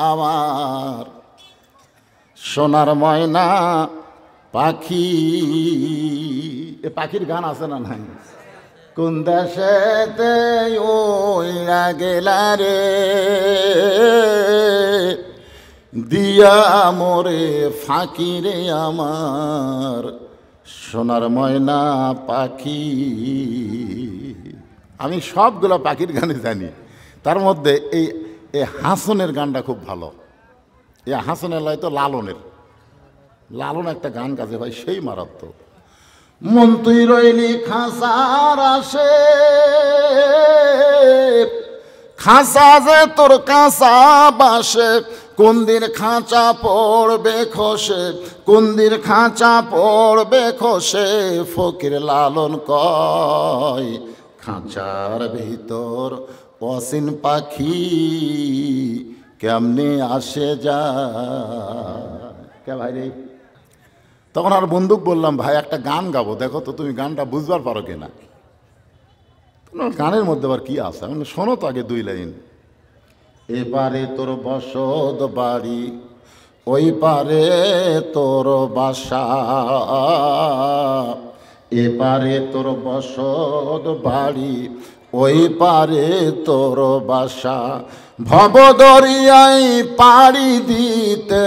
আমার সোনার ময়না পাখি। এ পাখির গান আছে না নাই? কোন দেশেতে ওইরা গেলা রে দিয়া মোরে ফাঁকি রে আমার সোনার ময়না পাখি। আমি সবগুলো পাখির গানে জানি, তার মধ্যে এই হাসনের গানটা খুব ভালো। এই হাসনের লয় তো লালনের, লালন একটা গান গাছে ভাই সেই মারাত্মক। মন তুই রইলি খাঁচার আসে, খাঁচা যে তোর কাঁচা বাসে, কোন দিন খাঁচা পড়বে খসে, কোন দিন খাঁচা পড়বে খসে, ফকির লালন কয় খাঁচার ভিতর অসীন পাখি কেমনে আসে যায়। কে ভাই রে? তখন আর বন্দুক বললাম, ভাই একটা গান গাবো, দেখো তো তুমি গানটা বুঝবার পারো কিনা। গানের মধ্যে আবার কি আছে, আমি শোনো তো আগে দুই লাইন। এপারে তোর বসত বাড়ি, ওই পারে তোর বাসা, এপারে তোর বসত বাড়ি, ওই পারে তোর বাসা, ভবদরিয়ায় পাড়ি দিতে,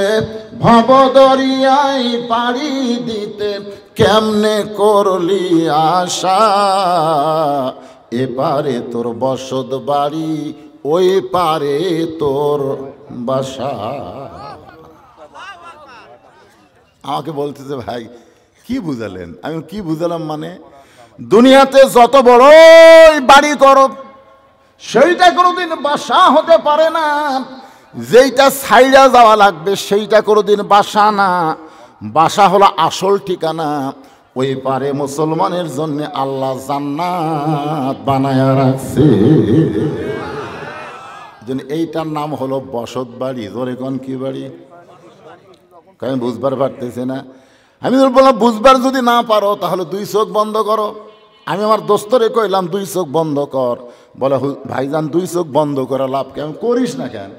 ভবদরিয়ায় পাড়ি দিতে কেমনে করলি আশা, এপারে তোর বসত বাড়ি, ওই পারে তোর বাসা। আমাকে বলতেছে ভাই কি বুঝালেন? আমি কি বুঝালাম মানে, দুনিয়াতে যত বড়ই বাড়ি করো সেইটা কোনোদিন বাসা হতে পারে না, যেইটা ছাইড়া যাওয়া লাগবে সেইটা কোনোদিন বাসা না। বাসা হলো আসল ঠিকানা। ওই পারে মুসলমানের জন্য আল্লাহ জান্নাত বানায়া রাখছে, এইটার নাম হলো বসত বাড়ি। জোরে কোন কি বাড়ি? আমি বুঝবার পারতেছি না। আমি বললাম বুঝবার যদি না পারো তাহলে দুই চোখ বন্ধ করো। আমি আমার দোস্তরে কইলাম দুই চোখ বন্ধ কর, বলে ভাইজান দুই চোখ বন্ধ করে লাভ কেন, করিস না কেন?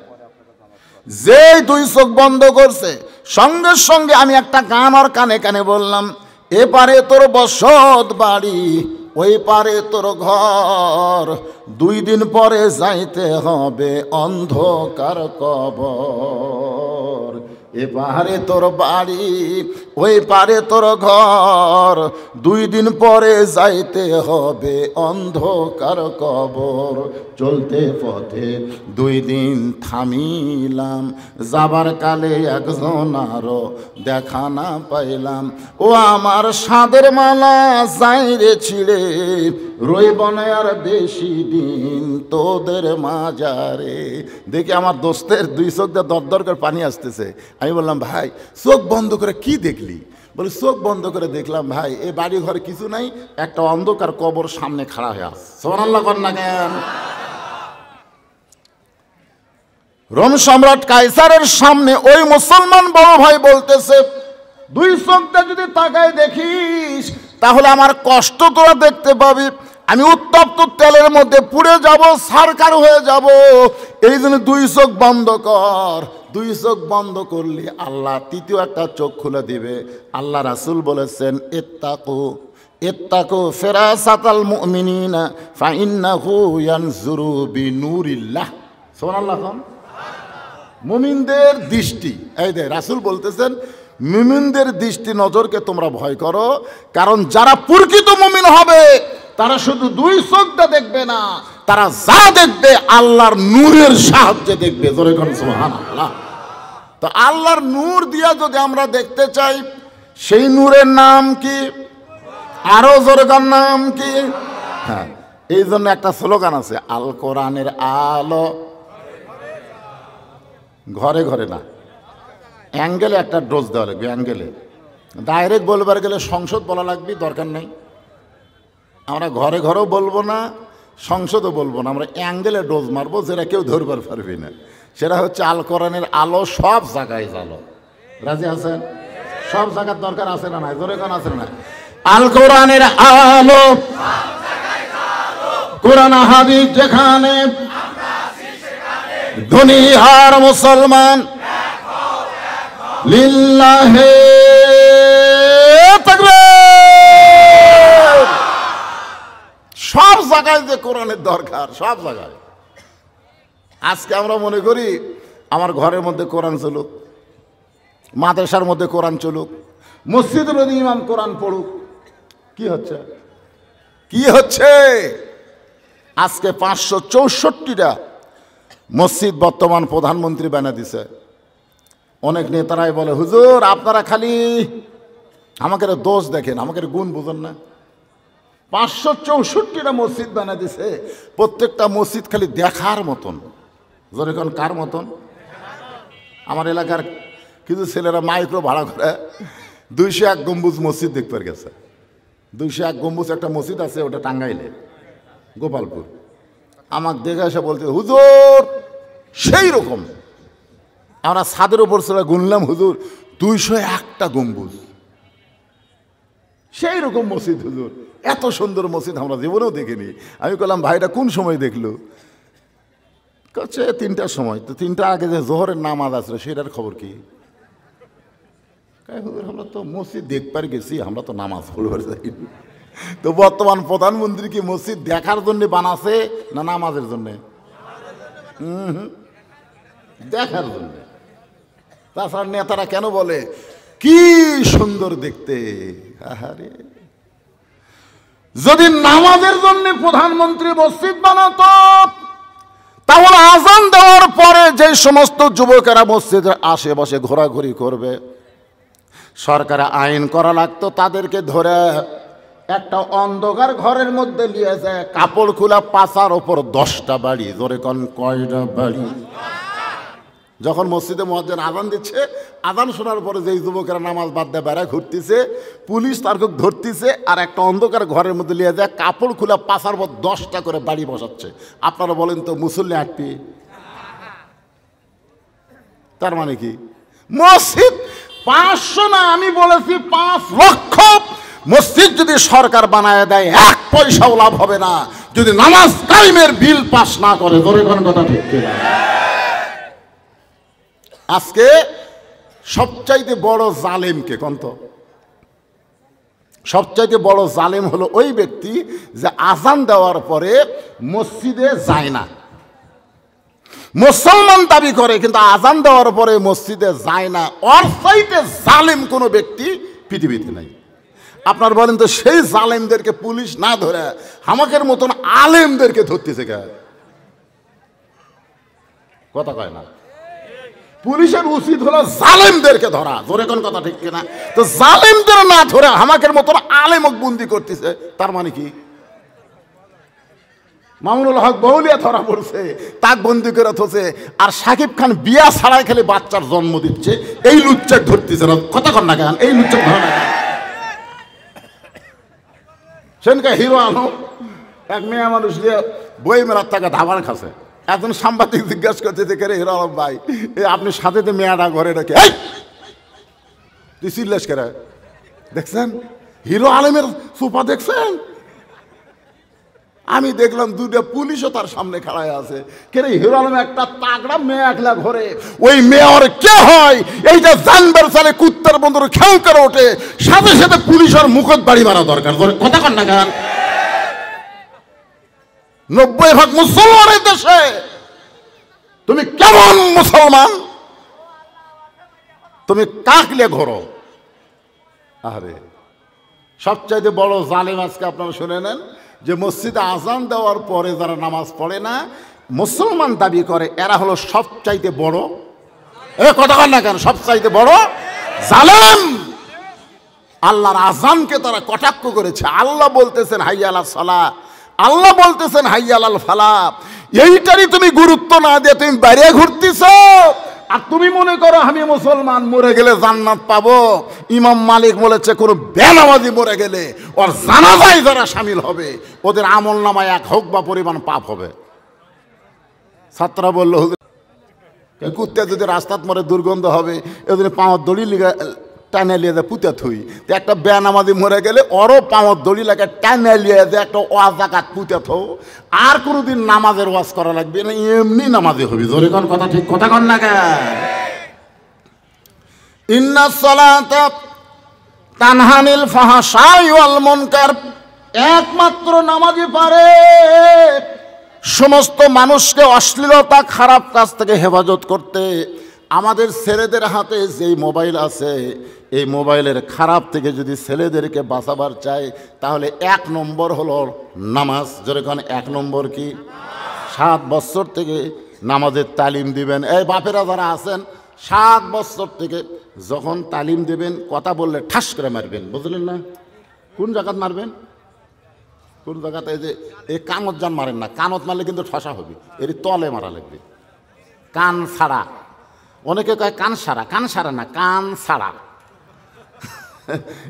যে দুই চোখ বন্ধ করছে সঙ্গে সঙ্গে আমি একটা গান আর কানে কানে বললাম, এপারে তোর বসত বাড়ি, ওই পারে তোর ঘর, 2 দিন পরে যাইতে হবে অন্ধকার কবর। এপারে তোর বাড়ি, ওই পারে তোর ঘর, 2 দিন পরে যাইতে হবে অন্ধকার কবর। চলতে পথে 2 দিন থামিলাম, যাবার কালে একজন আরো দেখা না পাইলাম। ও আমার সাদের মালা যাই রে ছিঁড়ে, রইব না আর বেশি দিন তোদের মাজারে। দেখি আমার দোস্তের 2 চোখ দিয়ে দরদর করে পানি আসতেছে। আমি বললাম ভাই চোখ বন্ধ করে কি দেখলি? বলে চোখ বন্ধ করে দেখলাম ভাই এ বাড়ি ঘরে কিছু নাই, একটা অন্ধকার কবর সামনে খাড়া হয়ে আছে। সুবহানাল্লাহ কর না কেন? রোম সম্রাট কাইসারের সামনে ওই মুসলমান বড় ভাই বলতেছে, 2 চোখ দিয়ে যদি তাকায় দেখিস তাহলে আমার কষ্ট তোরা দেখতে পাবি। আমি উত্তপ্ত তেলের মধ্যে পুড়ে যাব, সারকার হয়ে যাব। এই জন্য 2 চোখ বন্ধ কর। 2 চোখ বন্ধ করলে আল্লাহ 3য় একটা চোখ খুলে দিবে। আল্লাহ রাসূল বলেছেন, ইত্তাকু ফিরাসাতাল মুমিনিনা ফাইন্নাহু ইয়ানজুরু বিনুরিল্লাহ। সুবহানাল্লাহ। মুমিনদের দৃষ্টি, এই যে রাসূল বলতেছেন মুমিনদের দৃষ্টি নজরকে তোমরা ভয় করো, কারণ যারা প্রকৃত মুমিন হবে তারা শুধু 2 চোখটা দেখবে না, তারা যা দেখবে আল্লাহর নূরের সাহায্যে দেখবে। জোরে কোন সুবহানাল্লাহ। তো আল্লাহর নূর দিয়া যদি আমরা দেখতে চাই, সেই নূরের নাম কি? আরো জোরে কোন নাম কি? হ্যাঁ, এই জন্য একটা স্লোগান আছে, আল কোরআনের আলো ঘরে ঘরে না, অ্যাঙ্গেলে একটা ডোজ দেওয়া লাগবে। অ্যাঙ্গেলে ডাইরেক্ট বলবার গেলে সংসদ বলা লাগবে, দরকার নেই। আমরা ঘরে ঘরেও বলবো না, সংসদও বলবো না, আমরা অ্যাঙ্গেলে ডোজ মারবো, যেটা কেউ ধরবার পারবি না। সেটা হচ্ছে আল কোরআনের আলো সব জায়গায় জ্বালো। রাজি আছেন? সব জায়গার দরকার আছে না? নাই জোরে কোন আছে না? আল কোরআনের আলো, কোরআন হাদিস যেখানে, দুনিয়ার মুসলমান লিল্লাহে তাকবীর। সব জায়গায় যে কোরআনের দরকার, সব জায়গায়। আজকে আমরা মনে করি আমার ঘরের মধ্যে কোরআন চলুক, মাদ্রাসার মধ্যে কোরআন চলুক, মসজিদের মধ্যে ইমাম কোরআন পড়ুক। কি হচ্ছে? কি হচ্ছে? আজকে 564টা মসজিদ বর্তমান প্রধানমন্ত্রী বানিয়ে দিছে। অনেক নেতারাই বলে, হুজুর আপনারা খালি আমাকে দোষ দেখেন, আমাকে গুণ বুঝেন না। 564টা মসজিদ বানিয়ে দিছে, প্রত্যেকটা মসজিদ খালি দেখার মতন। যেরকম কার মতন? আমার এলাকার কিছু ছেলেরা মাইক্রো ভাড়া করে 201 গম্বুজ মসজিদ দেখতে গেছে। 201 গম্বুজ একটা মসজিদ আছে, ওটা টাঙ্গাইলে, গোপালপুর। আমাকে দেখে এসে বলতে, হুজুর সেই রকম। আমরা ছাদের উপর ছেলে গুনলাম, হুজুর 201টা গম্বুজ, সেই রকম মসজিদ হুজুর। এত সুন্দর মসজিদ আমরা জীবনেও দেখিনি। আমি বললাম, ভাইটা কোন সময় দেখলো? করছে 3টার সময়। তো 3টা আগে যে জোহরের নামাজ আসলো সেটার খবর কি? আমরা তো মসজিদ দেখবার গেছি, আমরা তো নামাজ পড়বার যাই। তো বর্তমান প্রধানমন্ত্রী কি মসজিদ দেখার জন্য বানাছে না নামাজের জন্যে? দেখার জন্য। তাছাড়া নেতারা কেন বলে কি সুন্দর দেখতে? আহারে, যদি নামাজের জন্য প্রধানমন্ত্রী মসজিদ বানাতো, তাহলে আজান দেওয়ার পরে যে সমস্ত যুবকেরা মসজিদের আশেপাশে ঘোরাঘুরি করবে, সরকারে আইন করা লাগতো তাদেরকে ধরে একটা অন্ধকার ঘরের মধ্যে নিয়ে যায়, কাপড় খোলা পাশার ওপর 10টা বাড়ি। জোরে কোন কয়টা বাড়ি? যখন মসজিদে মুয়াজ্জিন আজান দিচ্ছে, আজান শোনার পরে যেই যুবকেরা নামাজ বাদ দিয়ে বেড়া ঘুরতেছে, পুলিশ তারকে ধরতেছে আর একটা অন্ধকার ঘরের মধ্যে নিয়ে যায়, কাপড় খোলা পাশার পর 10টা করে বাড়ি বসাচ্ছে। আপনারা বলেন তো মুসল্লি আটপি? তার মানে কি? মসজিদ 500 না, আমি বলেছি 5 লক্ষ মসজিদ যদি সরকার বানায় দেয়, 1 পয়সাও লাভ হবে না যদি নামাজ কায়েমের বিল পাস না করে। ধরে কোন কথা ঠিক কিনা? আজকে সবচাইতে বড় জালেম কে কোন তো? সবচাইতে বড় জালেম হলো ওই ব্যক্তি যে আজান দেওয়ার পরে মসজিদে যায় না। মুসলমান দাবি করে কিন্তু আজান দেওয়ার পরে মসজিদে যায় না। ওর চাইতে জালেম কোনো ব্যক্তি পৃথিবীতে নাই। আপনার বলেন তো, সেই জালেমদেরকে পুলিশ না ধরে আমাদের মতন আলেমদেরকে ধরতেছে কে? কথা কয় না। পুলিশের উচিত হলো জালেমদেরকে ধরা। জোরে কোন কথা ঠিক কিনা? তো জালেমদের না ধরে আমাদের মতন আলেমক বন্দি করতেছে। তার মানে কি? মামুনুল হক বউলিয়া ধরা পড়ছে, তাক বন্দি করে থছে। আর সাকিব খান বিয়া ছাড়াই খালি বাচ্চার জন্ম দিচ্ছে, এই লুচ্চাক ধরতেছে না। কথা কন না কেন? এই লুচ্চাক ধরে না কেন? সেনকা হিরো আলম এক মেয়ে মানুষ দিয়ে বই মেলার টাকা ধাবার খাচ্ছে। একজন সাংবাদিক জিজ্ঞাসা করছে যে, কে হিরো আলম ভাই, আপনি সাথে যে মেয়াটা ঘরে রেখে তুই চিল্লাস করে দেখছেন? হিরো আলমের সুপা দেখছেন? আমি দেখলাম 2টা পুলিশও তার সামনে খাড়ায় আছে। কেন হিরো আলম একটা তাগড়া মেয়ে একলা ঘরে, ওই মেয়র কে হয় এইটা জানবার সালে কুত্তার বন্ধুর খেউ করে ওঠে, সাথে সাথে পুলিশের মুখত বাড়ি মারা দরকার। কথা কন না কেন? 90% মুসলমানের দেশে তুমি কেমন মুসলমান? তুমি কাকলে ঘোরো। আরে সবচাইতে বড় জালেম আজকে আপনারা শুনে নেন যে মসজিদে আজান দেওয়ার পরে যারা নামাজ পড়ে না, মুসলমান দাবি করে, এরা হলো সবচাইতে বড়, কথা বল না কেন, সবচাইতে বড় জালেম। আল্লাহর আজানকে তারা কটাক্ষ করেছে। আল্লাহ বলতেছেন হাইয়া আলাস সালাহ, আল্লাহ বলতেছেন হাইয়া আলাল ফালাহ। এইটারই তুমি গুরুত্ব না দিয়ে তুমি বাইরে ঘুরতেছ। আর তুমি মনে করো আমি মুসলমান, মরে গেলে জান্নাত পাবো। ইমাম মালিক বলেছে কোন বেনামাজি মরে গেলে ওর জানাজায় যারা শামিল হবে ওদের আমল নামায় 1 হোক বা পরিমাণ পাপ হবে। ছাত্ররা বললো, হুজুর কুত্তে যদি রাস্তাত মরে দুর্গন্ধ হবে, এদের পাওয়ার দড়ি টানে লিয়ে যায় পুঁতে থুই। তো একটা বেনামাজি মরে গেলে ওরও পাওয়ার দড়ি লাগে টানে লিয়ে যায় একটা ওয়াজ জাকাত পুঁতে থো। আর কোনোদিন নামাজের ওয়াজ করা লাগবে না, এমনি নামাজে হবি। জোরে কোন কথা, ঠিক কথা কন না কেন? ইন্নাস সালাতা তানহা আনিল ফাহশাই ওয়াল মুনকার, একমাত্র নামাজই পারে সমস্ত মানুষকে অশ্লীলতা খারাপ কাজ থেকে হেফাজত করতে। আমাদের ছেলেদের হাতে যেই মোবাইল আছে, এই মোবাইলের খারাপ থেকে যদি ছেলেদেরকে বাঁচাবার চাই তাহলে 1 নম্বর হলো নামাজ। যেরকম 1 নম্বর কি? 7 বছর থেকে নামাজের তালিম দিবেন। এই বাপেরা যারা আছেন 7 বছর থেকে যখন তালিম দেবেন, কথা বললে ঠাস করে মারবেন, বুঝলেন না? কোন জায়গাত মারবেন? কোন জায়গাতে? এই যে এই কানত যান মারেন না, কানত মারলে কিন্তু ঠসা হবে, এর তলে মারা লাগবে। কান ছাড়া, অনেকে কয় কান সারা, কান সারা না, কান ছাড়া।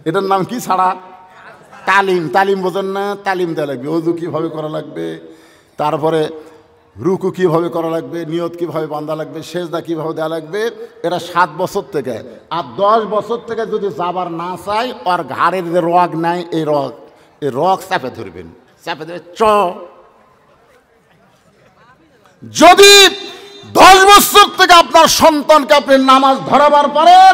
এটার নাম কি? ছাড়া। তালিম, তালিম বোঝেন না? তালিম দেওয়া লাগবে। ওযু কীভাবে করা লাগবে, তারপরে রুকু কীভাবে করা লাগবে, নিয়ত কীভাবে বাঁধা লাগবে, সেজদা কীভাবে দেওয়া লাগবে। এটা 7 বছর থেকে। আর 10 বছর থেকে যদি যাবার না চাই, আর ঘাড়ের যে রগ নাই, এই রগ চাপে ধরবেন, চাপে ধরে যদি 10 বছর থেকে আপনার সন্তানকে আপনি নামাজ ধরাবার পারেন,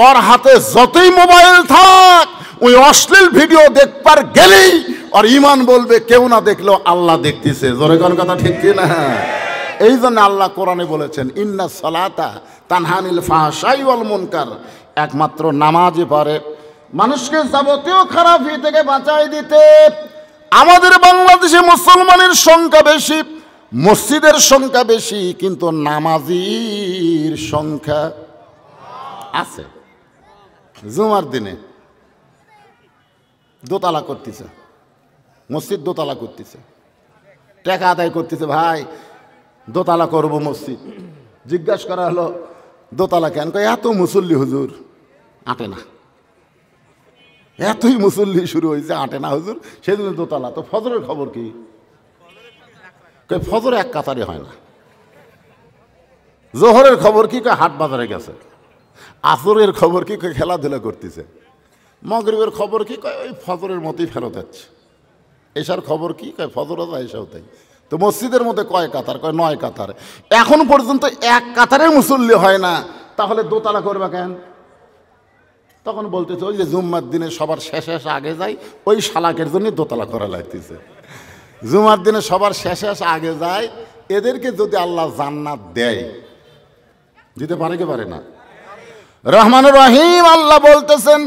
ওর হাতে যতই মোবাইল থাক, ওই অশ্লীল ভিডিও দেখবার গেলেই আর ইমান বলবে কেউ না দেখলেও আল্লাহ দেখতেছে। জোরে কোন কথা, ঠিক কি না? এই জন্য আল্লাহ কোরআনে বলেছেন ইন্নাস সালাতা তানহা আনিল ফাহশাই ওয়াল মুনকার, একমাত্র নামাজই পারে মানুষকে যাবতীয় খারাপি থেকে বাঁচাই দিতে। আমাদের বাংলাদেশে মুসলমানের সংখ্যা বেশি, মসজিদের সংখ্যা বেশি, কিন্তু নামাজির সংখ্যা আছে। জুমার দিনে দোতলা করতেছে, মসজিদ দোতলা করতেছে, টাকা আদায় করতেছে, ভাই দোতলা করব মসজিদ। জিজ্ঞাসা করা হলো দোতলা কেন? কয় এত মুসল্লি হুজুর, আটে না। এতই মুসল্লি শুরু হয়েছে, আটে না হুজুর, সেদিন দোতলা। তো ফজরের খবর কি? কয় ফজর এক কাতারে হয় না। জোহরের খবর কি? কয় হাট বাজারে গেছে। আসরের খবর কি? কয় খেলাধুলা করতেছে। মাগরিবের খবর কি? কয় ওই ফজরের মতোই ফেরত যাচ্ছে। এসার খবর কি? কয় ফজরও যায়, এসাও তাই। তো মসজিদের মধ্যে কয় কাতার? কয় 9 কাতার। এখন পর্যন্ত এক কাতারের মুসল্লি হয় না, তাহলে দোতলা করবে কেন? তখন বলতেছে ওই যে জুম্মার দিনে সবার শেষে আগে যায়, ওই শালাকের জন্য দোতলা করা লাগতেছে। জুমার দিনে সবার শেষে আগে যায়, এদেরকে যদি আল্লাহ জান্নাত দেয়, দিতে পারে কি পারে না? রহমানুর রহিম আল্লাহ বলতেছেন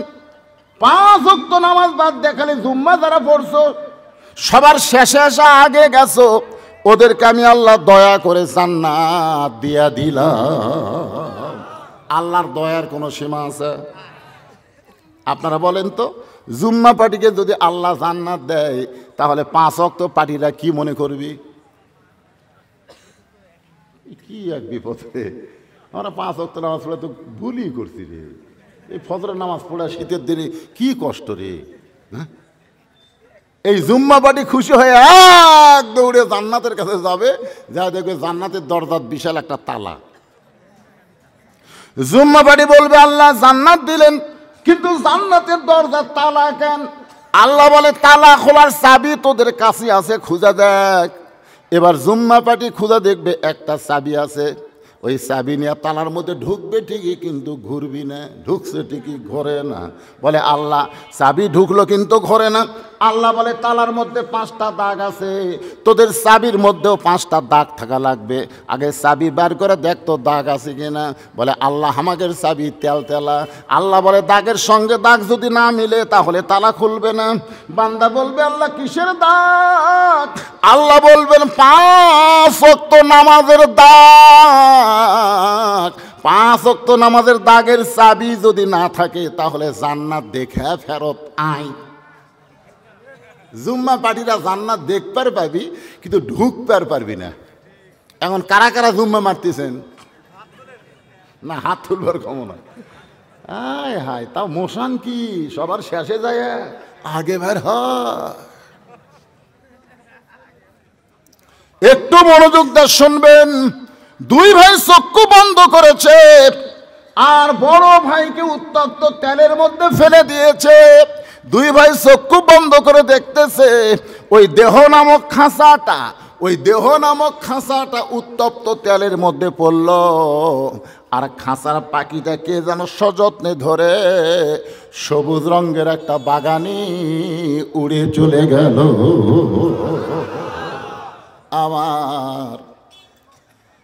5 ওয়াক্ত নামাজ বাদ দেখালে জুম্মা যারা পড়ছো, সবার শেষে আগে গেছো, ওদেরকে আমি আল্লাহ দয়া করে জান্নাত দিয়া দিলাম। আল্লাহর দয়ার কোনো সীমা আছে? আপনারা বলেন তো, জুম্মা পার্টিকে যদি আল্লাহ জান্নাত দেয়, তাহলে 5 ওয়াক্ত পার্টিরা কি মনে করবি? কি এক বিপদে! আমরা 5 ওয়াক্ত নামাজ পড়ে তো ভুলই করছি রে। এই ফজরের নামাজ পড়া শীতের দিনে কি কষ্ট রে। হ্যাঁ, এই জুম্মা পার্টি খুশি হয়ে এক দৌড়ে জান্নাতের কাছে যাবে, যা দেখবে জান্নাতের দরজার বিশাল একটা তালা। জুম্মা পার্টি বলবে আল্লাহ জান্নাত দিলেন, কিন্তু জান্নাতের দরজার তালা কেন? আল্লাহ বলে তালা খোলার চাবি তোদের কাছে আছে, খুঁজা দেখ। এবার জুম্মা পার্টি খুঁজা দেখবে একটা চাবি আছে, ওই চাবি নিয়ে তালার মধ্যে ঢুকবে ঠিকই, কিন্তু ঘুরবি না। ঢুকছে ঠিকই, ঘোরে না। বলে আল্লাহ চাবি ঢুকলো কিন্তু ঘোরে না। আল্লাহ বলে তালার মধ্যে 5টা দাগ আছে, তোদের চাবির মধ্যেও 5টা দাগ থাকা লাগবে। আগে চাবি বার করে দেখ তো দাগ আছে কিনা। বলে আল্লাহ আমাদের চাবি তেলা। আল্লাহ বলে দাগের সঙ্গে দাগ যদি না মিলে তাহলে তালা খুলবে না। বান্দা বলবে আল্লাহ কিসের দাগ? আল্লাহ বলবেন 5 ওয়াক্ত নামাজের দাগ। 5 ওয়াক্ত নামাজের দাগের চাবি যদি না থাকে তাহলে জান্নাত দেখে ফেরত আয়। জুম্মা পার্টিরা জান্নাত দেখবার পাবি, কিন্তু ঢুকবার পারবি না। এখন কারা কারা জুম্মা মারতেছেন? না, হাত তুলবার ক্ষমতা। আয় হায়, তাও মোশান কি সবার শেষে যায়, আগে বের হয়। একটু মনোযোগ দিয়ে শুনবেন। 2 ভাই চক্ষু বন্ধ করেছে, আর বড় ভাইকে উত্তপ্ত তেলের মধ্যে ফেলে দিয়েছে। দুই ভাই চক্ষু বন্ধ করে দেখতেছে ওই দেহ নামক খাঁচাটা উত্তপ্ত তেলের মধ্যে পড়ল। আর খাঁচার পাখিটা কে যেন সযত্নে ধরে সবুজ রঙের একটা বাগানে উড়ে চলে গেল। আমার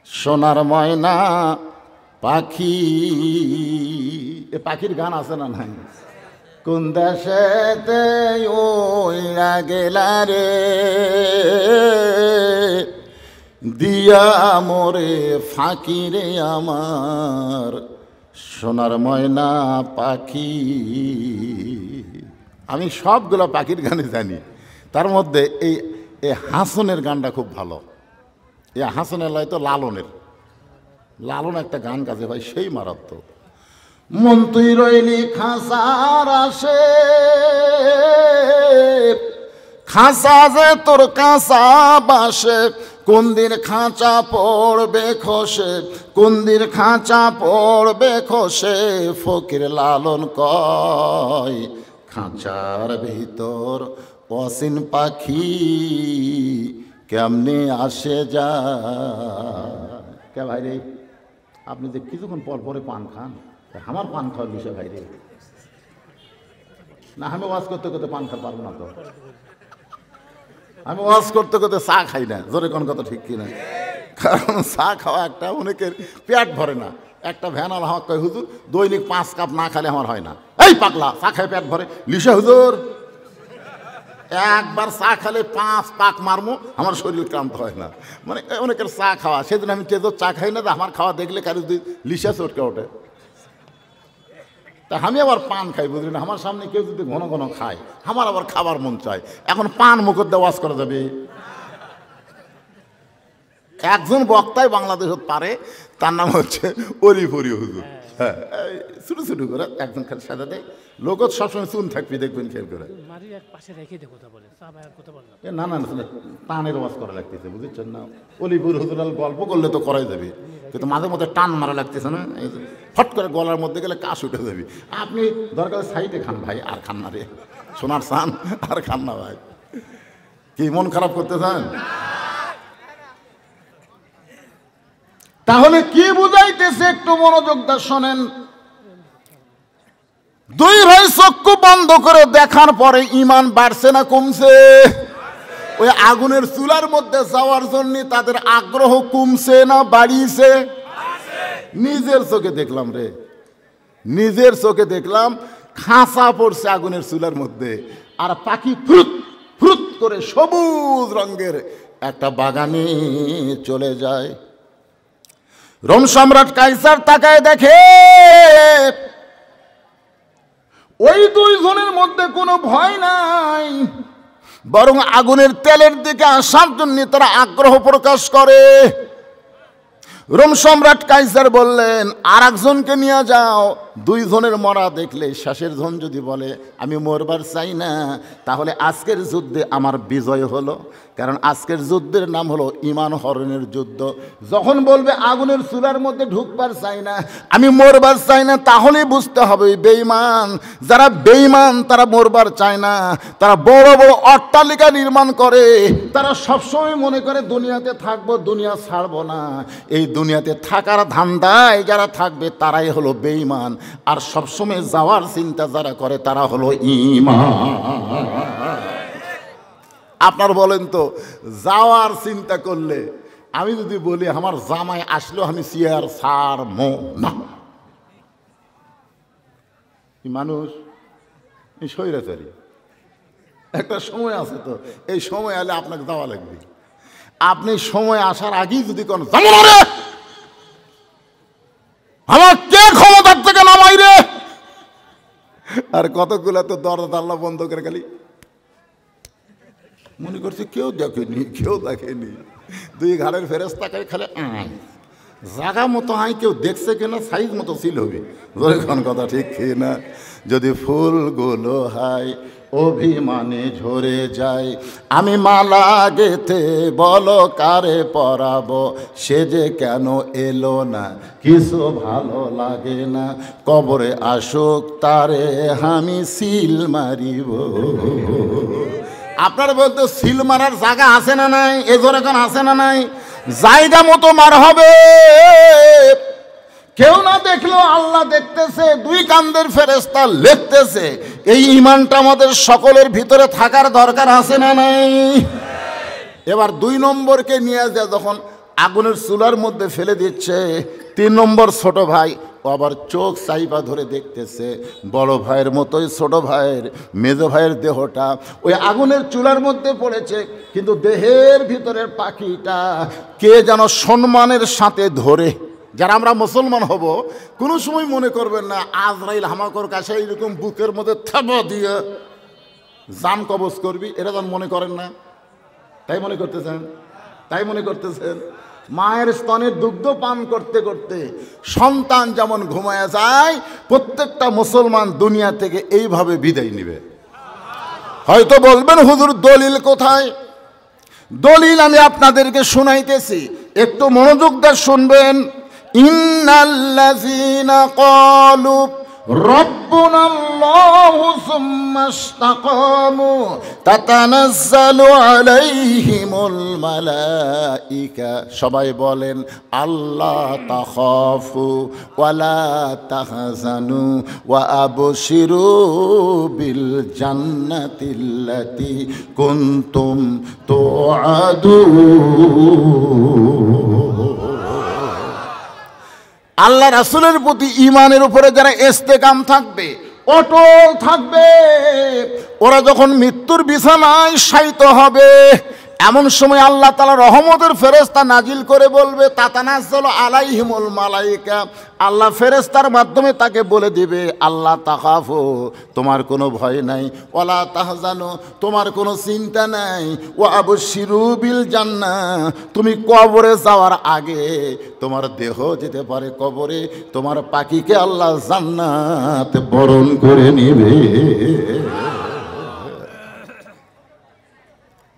সোনার ময়না পাখি, এ পাখির গান আছে না নাই? কোন দেশেতে ওইরা গেলা রে দিয়া মোরে ফাঁকি রে আমার সোনার ময়না পাখি। আমি সবগুলো পাখির গানে জানি, তার মধ্যে এই হাসনের গানটা খুব ভালো। এই হাসনের লাই তো লালন একটা গান গাছে ভাই, সেই মারাত্মক। মন তুই রইলি খাঁচার আসে, খাঁচা যে তোর কাঁচা বাসে, কোন দিন খাঁচা পড়বে খসে, কোন দিন খাঁচা পড়বে খসে, ফকির লালন কয় খাঁচার ভিতর অসীন পাখি কেমনে আসে যায়। কে ভাই রে, আপনি যে কিছুক্ষণ পর পরে পান খান, আমার পান খাওয়ার বিষয় ভাই রে না। আমি ওয়াজ করতে করতে পান খেতে পারবো না তো, আমি ওয়াজ করতে করতে চা খাই না, জোরে কোন কথা ঠিক কিনা? কারণ চা খাওয়া একটা অনেকের পেট ভরে না। একটা ভ্যানাল হাওয়া কয় হুজুর দৈনিক 5 কাপ না খেলে আমার হয় না। এই পাগলা, চা খায় পেট ভরে? লিসা হুজুর একবার চা খেলে 5 পাক মারমো, আমার শরীর ক্লান্ত হয় না। মানে অনেকের চা খাওয়া, সেদিন আমি কেউ চা খাই না, আমার খাওয়া দেখলে কারো যদি লিসা চটকে ওঠে। তা আমি আবার পান খাই, বুঝলি না? আমার সামনে কেউ যদি ঘন ঘন খায়, আমার আবার খাবার মন চায়। এখন পান মুখর দিয়ে ওয়াজ করা যাবে? একজন বক্তাই বাংলাদেশত পারে, তার নাম হচ্ছে অলিফরি হুজুর। হ্যাঁ, ছোটো ছোটো করে একজন খেলে সাজাতে লোক সবসময় চুন থাকবি, দেখবেন খেয়াল করে। না না না, টানের ওয়াজ করা লাগতেছে, বুঝেছেন না? অলিপুর হুজুর গল্প করলে তো করাই যাবে, কিন্তু মাঝে মধ্যে টান মারা লাগতেছে না, ফট করে গলার মধ্যে গেলে কাশ উঠে যাবে। আপনি দরকার সাইডে খান ভাই, আর খান না রে, সোনার চান আর খান না ভাই। কি মন খারাপ করতে চান? তাহলে কি বুঝাইতেছে একটু মনোযোগ দিয়ে শোনেন। দুই ভাই চক্ষু বন্ধ করে দেখার পরে ইমান বাড়ছে না কমছে? ওই আগুনের চুলার মধ্যে যাওয়ার জন্য তাদের আগ্রহ কমছে না বাড়িয়েছে? নিজের চোখে দেখলাম রে, নিজের চোখে দেখলাম খাঁচা পড়ছে আগুনের চুলার মধ্যে, আর পাখি ফ্রুত ফ্রুত করে সবুজ রঙের একটা বাগানে চলে যায়। রোম সম্রাট কাইসার তাকায় দেখে ওই দুইজনের মধ্যে কোনো ভয় নাই, বরং আগুনের তেলের দিকে আসার জন্য তারা আগ্রহ প্রকাশ করে। রোম সম্রাট কাইসার বললেন, আর একজনকে নিয়ে যাও। দুইজনের মরা দেখলে শেষের জন যদি বলে আমি মরবার চাই না, তাহলে আজকের যুদ্ধে আমার বিজয় হলো। কারণ আজকের যুদ্ধের নাম হলো ঈমান হরণের যুদ্ধ। যখন বলবে আগুনের চুলার মধ্যে ঢুকবার চাই না, আমি মরবার চাই না, তাহলেই বুঝতে হবে বেঈমান। যারা বেঈমান তারা মরবার চায় না, তারা বড় বড় অট্টালিকা নির্মাণ করে, তারা সবসময় মনে করে দুনিয়াতে থাকবো, দুনিয়া ছাড়বো না। এই দুনিয়াতে থাকার ধান্দায় যারা থাকবে তারাই হলো বেঈমান। আর সবসময় যাওয়ার চিন্তা যারা করে তারা হলো ঈমান। আপনার বলেন তো, যাওয়ার চিন্তা করলে আমি যদি বলি আমার জামাই আসলেও আমি চেয়ার ছাড়বো না, মানুষ স্বৈরাচারী। একটা সময় আছে তো, এই সময় এলে আপনাকে যাওয়া লাগবে। আপনি সময় আসার আগেই যদি কোন আমার কে ক্ষমতার থেকে নামাই রে, আর কতগুলা তো দরজা জানলা বন্ধ করে গেলি, মনে করছে কেউ দেখেনি, কেউ দেখেনি। দুই ঘাড়ের ফেরেস্তাকে খালে জায়গা মতো আই, কেউ দেখছে কিনা, সাইজ মতো সিল হবে। যখন কথা ঠিক কিনা? যদি ফুলগুলো হাই অভিমানে ঝরে যায়। আমি মালা গেথে বলো কারে পরাবো, সে যে কেন এলো না, কিছু ভালো লাগে না। কবরে আসুক তারে আমি সিল মারিব। আপনারা বলতে সিল মারার জায়গা আছে না নাই? এজোর এখন আছে না নাই? জায়গা মতো মার হবে। কেউ না দেখলেও আল্লাহ দেখতেছে, দুই কান্দের ফেরেশতা লিখতেছে। এই ঈমানটা আমাদের সকলের ভিতরে থাকার দরকার আছে না নাই? এবার 2 নম্বরকে নিয়ে যায় যখন আগুনের চুলার মধ্যে ফেলে দিচ্ছে, 3 নম্বর ছোট ভাই ও আবার চোখ চাইপা ধরে দেখতেছে। বড় ভাইয়ের মতোই ছোট ভাইয়ের, মেজো ভাইয়ের দেহটা ওই আগুনের চুলার মধ্যে পড়েছে, কিন্তু দেহের ভিতরের পাখিটা কে যেন সম্মানের সাথে ধরে। যারা আমরা মুসলমান হব, কোনো সময় মনে করবেন না আজরাইল হামাকর কাছে এইরকম বুকের মধ্যে থাবা দিয়ে জান কবজ করবি, এটা যেন মনে করেন না। তাই মনে করতেছেন? তাই মনে করতেছেন? মায়ের স্তনের দুগ্ধ পান করতে করতে সন্তান যেমন ঘুমায়া যায়, প্রত্যেকটা মুসলমান দুনিয়া থেকে এইভাবে বিদায় নেবে। হয়তো বলবেন হুজুর দলিল কোথায়? দলিল আমি আপনাদেরকে শুনাইতেছি, একটু মনোযোগ দিয়ে শুনবেন। ইন্নাল্লাযীনা ক্বালু রাব্বুনাল্লাহু সুম্মা ইসতাকামু তাতানাজ্জালু আলাইহিমুল মালাইকা। সবাই বলেন আল্লাহ তাখাফু ওয়ালা তাহজানু ওয়া আবশিরু বিল জান্নাতিল্লাতী কুনতুম তুআদুন। আল্লাহ রাসূলের প্রতি ঈমানের উপরে যারা ইস্তেকাম থাকবে, অটল থাকবে, ওরা যখন মৃত্যুর বিছানায় শায়িত হবে, এমন সময় আল্লাহ তাআলা রহমতের ফেরেশতা নাজিল করে বলবে তাতানাজ্জালু আলাইহিমুল মালাইকা। আল্লাহ ফেরেশতার মাধ্যমে তাকে বলে দিবে আল্লাহ তাখাফু, তোমার কোনো ভয় নাই, ওয়ালা তাহজানু, তোমার কোনো চিন্তা নাই, ওয়া আবশিরু বিল জান্নাহ, তুমি কবরে যাওয়ার আগে তোমার দেহ যেতে পারে কবরে, তোমার পাখিকে আল্লাহ জান্নাত বরণ করে নেবে।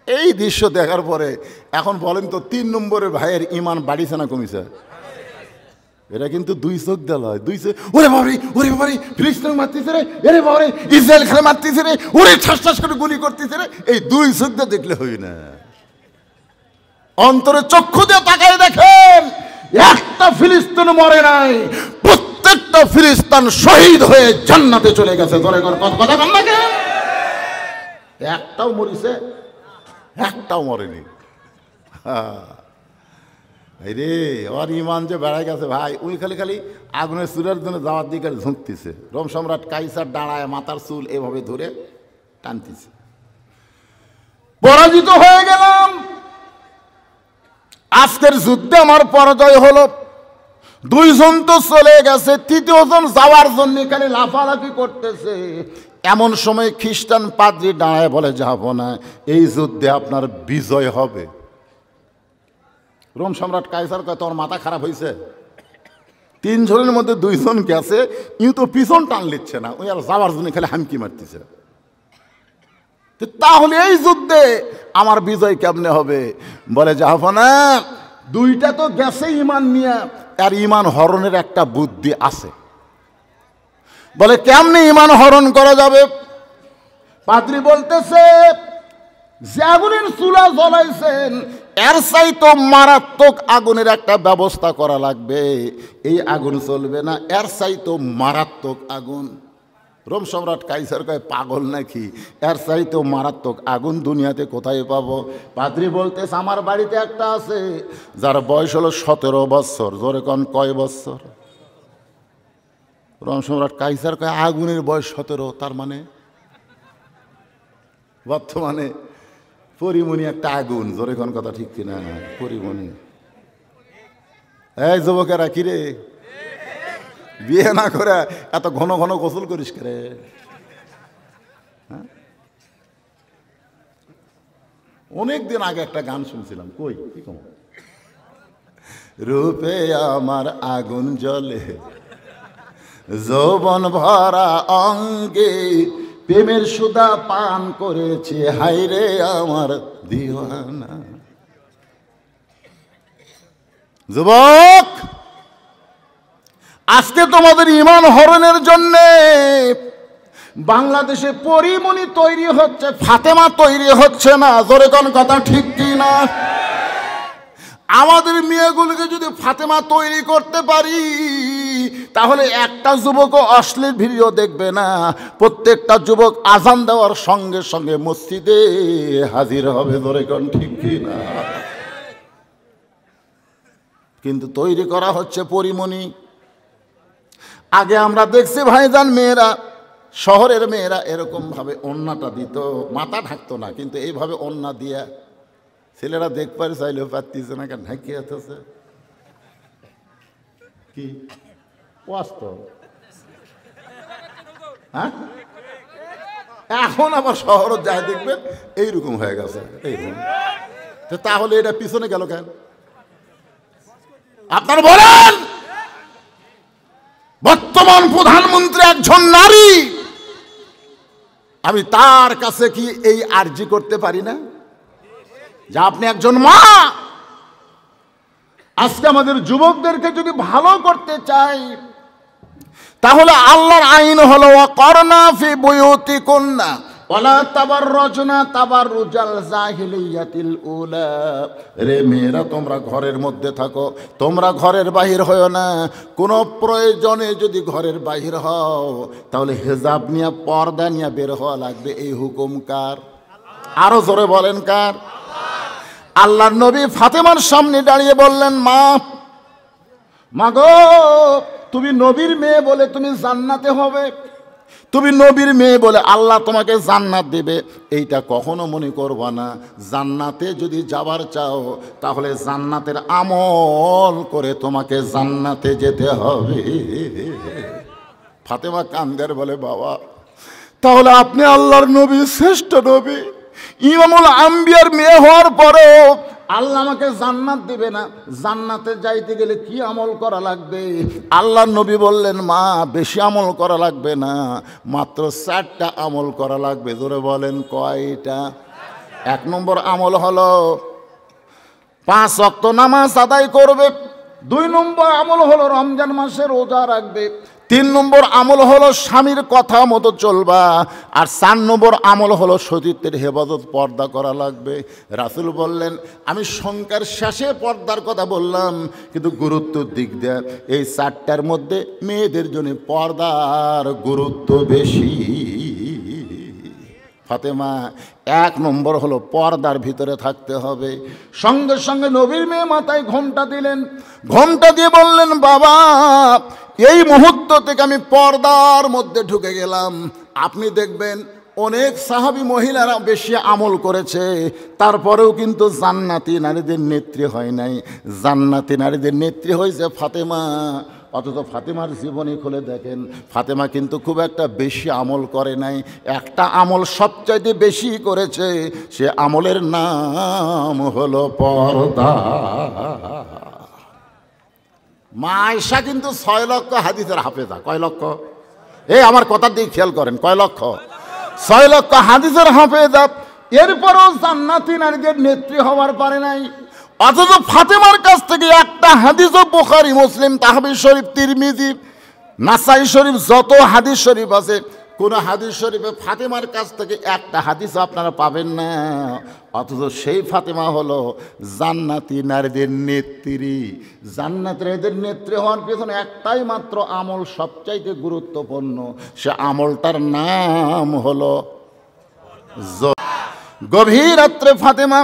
এই দৃশ্য দেখার পরে এখন বলেন তো 3 নম্বরের ভাইয়ের ঈমান বাড়িছে না কমিছে? এটা কিন্তু 2 চোখ দেওয়া হয়, 2 চোখ। ওরে বাবারে, ওরে বাবারে, ফিলিস্তিন মারতেছে রে, এরে বাবারে ইসরায়েল খেলে মারতেছে রে, ওরে ঠাস ঠাস করে গুলি করতেছে রে। এই 2 চোখ দিয়ে দেখলে হই না, অন্তরে চক্ষু দিয়ে তাকায় দেখেন। একটা ফিলিস্তিন মরে নাই, প্রত্যেকটা ফিলিস্তিন শহীদ হয়ে জান্নাতে চলে গেছে। ধরে কথা কন না কেন? একটাও মরিছে, একটাও মরেনি। রে ওর ঈমান যে বেড়াই গেছে ভাই। উনি খালি খালি আগুনের চুলের জন্য যাওয়ার দিকে ঝুঁকতেছে। রোম সম্রাট কাইসার দাঁড়ায় মাথার চুল এভাবে ধরে টানতেছে। পরাজিত হয়ে গেলাম, আজকের যুদ্ধে আমার পরাজয় হলো। 2 জন তো চলে গেছে, 3য় জন যাওয়ার জন্য খালি লাফালাফি করতেছে। এমন সময় খ্রিস্টান পাদ্রী দাঁড়ায় বলে যাব না, এই যুদ্ধে আপনার বিজয় হবে। রোম সম্রাট কাইসার কয় তোর মাথা খারাপ হয়েছে? 3 জনের মধ্যে 2 জন গেছে, কিন্তু পিছন টান লিচ্ছে না, ওই আর যাওয়ার জন্য খালি হামকি মারতেছে। তাহলে এই যুদ্ধে আমার বিজয় কেমনে হবে? বলে যাব না, 2টা তো গেছে ঈমান নিয়ে, আর ঈমান হরণের একটা বুদ্ধি আছে। বলে কেমনে ঈমান হরণ করা যাবে? পাদ্রী বলতেছে যে আগুনের চুলা জ্বলাইছেন, এর চাইতো মারাত্মক আগুনের একটা ব্যবস্থা করা লাগবে। এই আগুন চলবে না, এর চাইতো মারাত্মক আগুন। রোম সম্রাট কাইসার কয় পাগল নাকি, এর চাইতো মারাত্মক আগুন দুনিয়াতে কোথায় পাবো? পাদ্রী বলতেছে আমার বাড়িতে একটা আছে, যার বয়স হলো 17 বছর। জোরে কন কয় বছর? রোম সম্রাট কাইসার কয় আগুনের বয়স 17, তার মানে বর্তমানে পরিমণি একটা আগুন। জোরে কোন কথা ঠিক কিনা? পরিমণি। এই যুবকেরা কিরে, বিয়ে না করে এত ঘন ঘন গোসল করিস করে? অনেকদিন আগে একটা গান শুনছিলাম, কই কি কম, রূপে আমার আগুন জ্বলে যৌবন ভরা অঙ্গে, প্রেমের সুধা পান করেছে, হায়রে আমার দিওয়ানা। যুবক, আজকে তোমাদের ঈমান হরণের জন্য বাংলাদেশে পরিমণি তৈরি হচ্ছে, ফাতেমা তৈরি হচ্ছে না। জোরে কোন কথা ঠিক কি না? আমাদের মেয়েগুলোকে যদি ফাতেমা তৈরি করতে পারি, তাহলে একটা যুবকও অশ্লীল ভিডিও দেখবে না। প্রত্যেকটা যুবক আজান দেওয়ার সঙ্গে সঙ্গে মসজিদে হাজির হবে। জোরে কোন ঠিক কি না? কিন্তু তৈরি করা হচ্ছে পরিমণি। আগে আমরা দেখছি ভাইজান, মেয়েরা, শহরের মেয়েরা এরকম ভাবে ওড়নাটা দিত, মাথা ঢাকতো না, কিন্তু এইভাবে ওড়না দিয়া ছেলেরা দেখ পারে, চাইলেও পারতিছে না, কেন ঢাকি আছে কি বাস্তব। হ্যাঁ, এখন আবার শহর যায় দেখবেন এইরকম হয়ে গেছে, এইরকম। তাহলে এটা পিছনে গেল কেন? আপনারা বলেন, বর্তমান প্রধানমন্ত্রী একজন নারী, আমি তার কাছে কি এই আরজি করতে পারি না যে আপনি একজন মা? আজকে আমাদের যুবকদেরকে যদি ভালো করতে চাই, তাহলে আল্লাহর আইন হলো ওয়াকরনা ফি বুয়ুতিকুন্না ওয়ালা তাবাররাজনা তাবাররুজাল জাহিলিয়াতিল উলা। রে মেয়েরা, তোমরা ঘরের মধ্যে থাকো, তোমরা ঘরের বাহির হও না। কোনো প্রয়োজনে যদি ঘরের বাহির হও, তাহলে হেজাব নিয়ে, পর্দা নিয়ে বের হওয়া লাগবে। এই হুকুম কার? আরো জোরে বলেন কার? আল্লাহর নবী ফাতেমার সামনে দাঁড়িয়ে বললেন, মা গো, তুমি নবীর মেয়ে বলে তুমি জান্নাতে হবে, তুমি নবীর মেয়ে বলে আল্লাহ তোমাকে জান্নাত দেবে, এইটা কখনো মনে করবা না। জান্নাতে যদি যাবার চাও, তাহলে জান্নাতের আমল করে তোমাকে জান্নাতে যেতে হবে। ফাতেমা কান্দের বলে, বাবা, তাহলে আপনি আল্লাহর নবী, শ্রেষ্ঠ নবী, ইমামুল আম্বিয়ার মেয়ে হওয়ার পরেও আল্লাহ আমাকে জান্নাত দিবে না। জান্নাতে যাইতে গেলে কি আমল করা লাগবে? আল্লাহর নবী বললেন, মা, বেশি আমল করা লাগবে না, মাত্র 4টা আমল করা লাগবে। ধরে বলেন কয়টা? 1 নম্বর আমল হলো 5 ওয়াক্ত নামাজ আদায় করবে। 2 নম্বর আমল হলো রমজান মাসে রোজা রাখবে। 3 নম্বর আমল হলো স্বামীর কথা মতো চলবা। আর 4 নম্বর আমল হলো সতীত্বের হেফাজত, পর্দা করা লাগবে। রাসূল বললেন, আমি সংখ্যার শেষে পর্দার কথা বললাম, কিন্তু গুরুত্বের দিক দিয়ে এই 4টার মধ্যে মেয়েদের জন্য পর্দার গুরুত্ব বেশি। ফাতেমা 1 নম্বর হলো পর্দার ভিতরে থাকতে হবে। সঙ্গে সঙ্গে নবীর মেয়ে মাথায় ঘোমটা দিলেন, ঘোমটা দিয়ে বললেন, বাবা, এই মুহূর্ত থেকে আমি পর্দার মধ্যে ঢুকে গেলাম। আপনি দেখবেন অনেক সাহাবী মহিলারা বেশি আমল করেছে, তারপরেও কিন্তু জান্নাতি নারীদের নেত্রী হয় নাই। জান্নাতি নারীদের নেত্রী হয়েছে ফাতেমা। অথচ ফাতেমার জীবনী খুলে দেখেন, ফাতেমা কিন্তু খুব একটা বেশি আমল করে নাই। একটা আমল সবচাইতে বেশি করেছে, সে আমলের নাম হলো পর্দা। মা আয়েশা কিন্তু 6 লক্ষ হাদিসের হাফেজা। কয় লক্ষ? আমার কথার দিকে খেয়াল করেন, কয় লক্ষ? 6 লক্ষ হাদিসের হাফেজা। এরপরও জান্নাতি নারীদের নেত্রী হওয়ার পারে নাই। অথচ ফাতেমার কাছ থেকে একটা হাদিসও বুখারী, মুসলিম, তাহবীর শরীফ, তিরমিজি, নাসাই শরীফ, যত হাদিস শরীফ আছে, কোন হাদিস শরীফে ফাতেমার কাছ থেকে একটা হাদিস আপনারা পাবেন না। অথচ সেই ফাতেমা হলো জান্নাতি নারীদের নেত্রী। জান্নাতি নারীদের নেত্রী হওয়ার পেছনে একটাই মাত্র আমল সবচাইতে গুরুত্বপূর্ণ, সে আমলটার নাম হলো গভীর রাত্রে ফাতেমা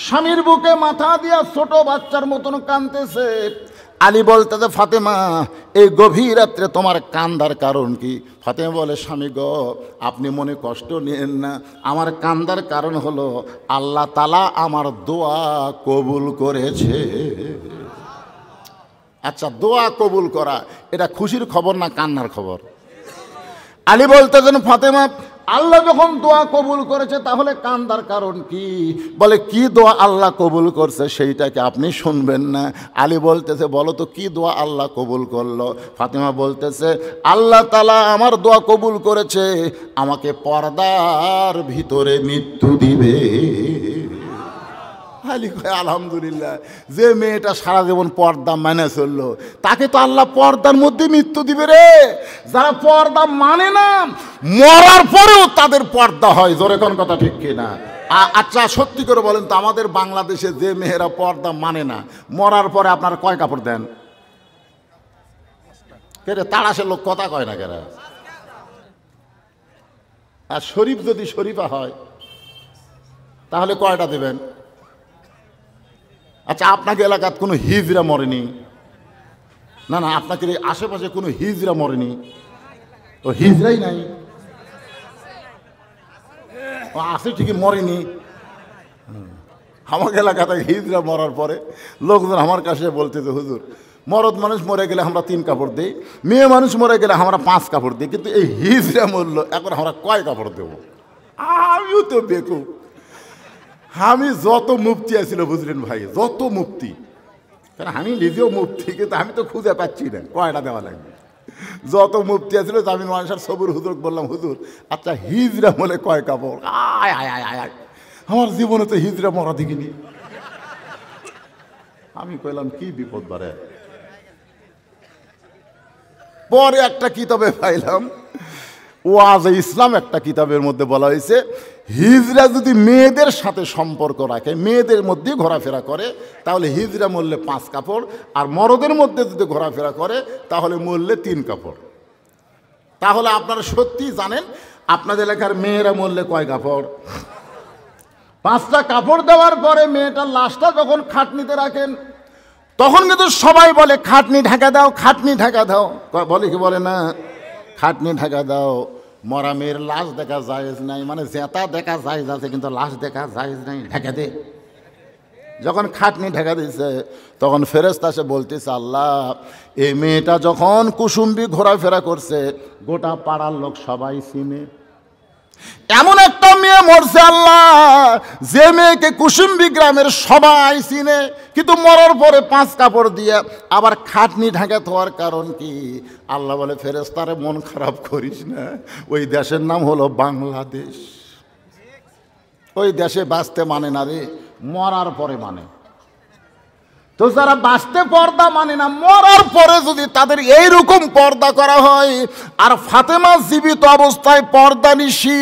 স্বামীর বুকে মাথা দিয়া ছোট বাচ্চার মতন কাঁদতেছে। আলী বলতেছে, ফাতেমা, এই গভীর রাত্রে তোমার কান্দার কারণ কি? ফাতেমা বলে, স্বামী গো, আপনি মনে কষ্ট নিয়েন না, আমার কান্দার কারণ হলো আল্লাহ তাআলা আমার দোয়া কবুল করেছে। আচ্ছা, দোয়া কবুল করা এটা খুশির খবর না কান্নার খবর? আলী বলতেছেন, ফাতেমা, আল্লাহ যখন দোয়া কবুল করেছে তাহলে কান্দার কারণ কি? বলে কি দোয়া আল্লাহ কবুল করছে সেইটাকে আপনি শুনবেন না? আলী বলতেছে বলো তো কি দোয়া আল্লাহ কবুল করলো? ফাতেমা বলতেছে আল্লাহ তাআলা আমার দোয়া কবুল করেছে, আমাকে পর্দার ভিতরে মৃত্যু দিবে। আলী কয় আলহামদুলিল্লাহ, যে মেয়েটা সারা জীবন পর্দা মানে চললো তাকে তো আল্লাহ পর্দার মধ্যে মৃত্যু দিবে রে। যারা পর্দা মানে না মরার পরেও তাদের পর্দা হয়, জোরে কোন কথা ঠিক কিনা? আচ্ছা সত্যি করে বলেন তো, আমাদের বাংলাদেশে যে মেয়েরা পর্দা মানে না মরার পরে আপনারা কয় কাপড় দেন? কেরে তাড়াশের লোক কথা কয় না কেরা? আর শরীফ যদি শরীফা হয় তাহলে কয়টা দেবেন? আচ্ছা আপনাকে এলাকাত কোনো হিজড়া মরেনি? না না, আপনাকে আশেপাশে কোনো হিজড়া মরেনি? ও হিজড়াই নাই, ও আসে ঠিকই মরেনি। আমার এলাকাতে হিজড়া মরার পরে লোকজন আমার কাছে বলতেছে হুজুর মরদ মানুষ মরে গেলে আমরা 3 কাপড় দিই, মেয়ে মানুষ মরে গেলে আমরা 5 কাপড় দিই, কিন্তু এই হিজড়া মরলো এখন আমরা কয় কাপড় দেবো? আমিও তো বেকুব। আমি যত মুফতি আছিল বুঝলেন ভাই, যত মুফতি, কারণ আমি নিজেও মুফতি, কিন্তু আমি তো খুঁজে পাচ্ছি না কয়টা দেওয়া লাগবে। যত মুফতি আছিল আমি মানুষের সবুর হুজুর বললাম হুজুর আচ্ছা হিজড়া বলে কয় কাপড়? আয় আয় আয় আয়, আমার জীবনে তো হিজড়া মরা দেখিনি। আমি কইলাম কি বিপদ বাড়ে। পরে একটা কিতাবে পাইলাম, ওয়াজে ইসলাম একটা কিতাবের মধ্যে বলা হয়েছে হিজড়া যদি মেয়েদের সাথে সম্পর্ক রাখে, মেয়েদের মধ্যে ঘোরাফেরা করে, তাহলে হিজড়া মরলে 5 কাপড়, আর মরদের মধ্যে যদি ঘোরাফেরা করে তাহলে মরলে 3 কাপড়। তাহলে আপনারা সত্যি জানেন আপনাদের এলাকার মেয়েরা মরলে কয় কাপড়? 5টা কাপড় দেওয়ার পরে মেয়েটার লাশটা যখন খাটনিতে রাখেন তখন কিন্তু সবাই বলে খাটনি ঢাকা দাও, খাটনি ঢাকা দাও। বলে কি বলে না? খাটনি ঢাকা দাও। মরা মেয়ের লাশ দেখা জায়েজ নাই, মানে জেতা দেখা জায়েজ আছে কিন্তু লাশ দেখা জায়েজ নাই, ঢাকা দে। যখন খাটনি ঢাকা দিয়েছে তখন ফেরেশতা এসে বলতেছে আল্লাহ এই মেয়েটা যখন কুসুম্বি ঘোরাফেরা করছে গোটা পাড়ার লোক সবাই চিনে, এমন একটা মেয়ে মরছে আল্লাহ যে মেয়েকে কুসুম্বি গ্রামের সবাই চিনে, কিন্তু মরার পরে 5 কাপড় দিয়ে আবার খাটনি ঢাকা হওয়ার কারণ কি? আল্লাহ বলে ফেরেশতারে মন খারাপ করিস না, ওই দেশের নাম হলো বাংলাদেশ। ওই দেশে বাঁচতে মানে না রে, মরার পরে মানে। তো যারা বাঁচতে পর্দা মানে না মরার পরে যদি তাদের এইরকম পর্দা করা হয়, আর ফাতেমা জীবিত অবস্থায় পর্দা নিশি,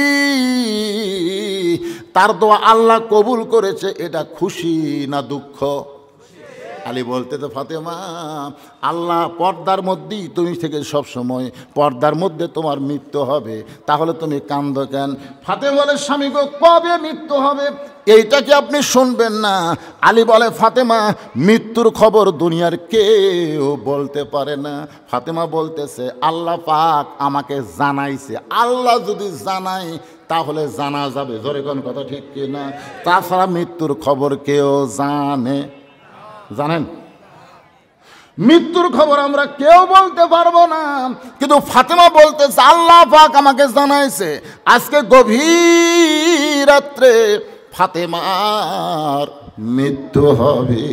তার দোয়া আল্লাহ কবুল করেছে, এটা খুশি না দুঃখ? আলী বলতে তো ফাতেমা আল্লাহ পর্দার মধ্যেই তুমি থেকে সব সময় পর্দার মধ্যে তোমার মৃত্যু হবে, তাহলে তুমি কান্দো কেন? ফাতেমা বলে স্বামী গো কবে মৃত্যু হবে এইটা কি আপনি শুনবেন না? আলী বলে ফাতেমা মৃত্যুর খবর দুনিয়ার কেউ বলতে পারে না। ফাতেমা বলতেছে আল্লাহ পাক আমাকে জানাইছে, আল্লাহ যদি জানাই তাহলে জানা যাবে, জোরে কোন কথা ঠিক কিনা? তাছাড়া মৃত্যুর খবর কেউ জানে? জানেন মৃত্যুর খবর আমরা কেউ বলতে পারবো না, কিন্তু ফাতেমা বলতেছে আল্লাহ পাক আমাকে জানাইছে আজকে গভীর রাত্রে ফাতেমার মৃত্যু হবে।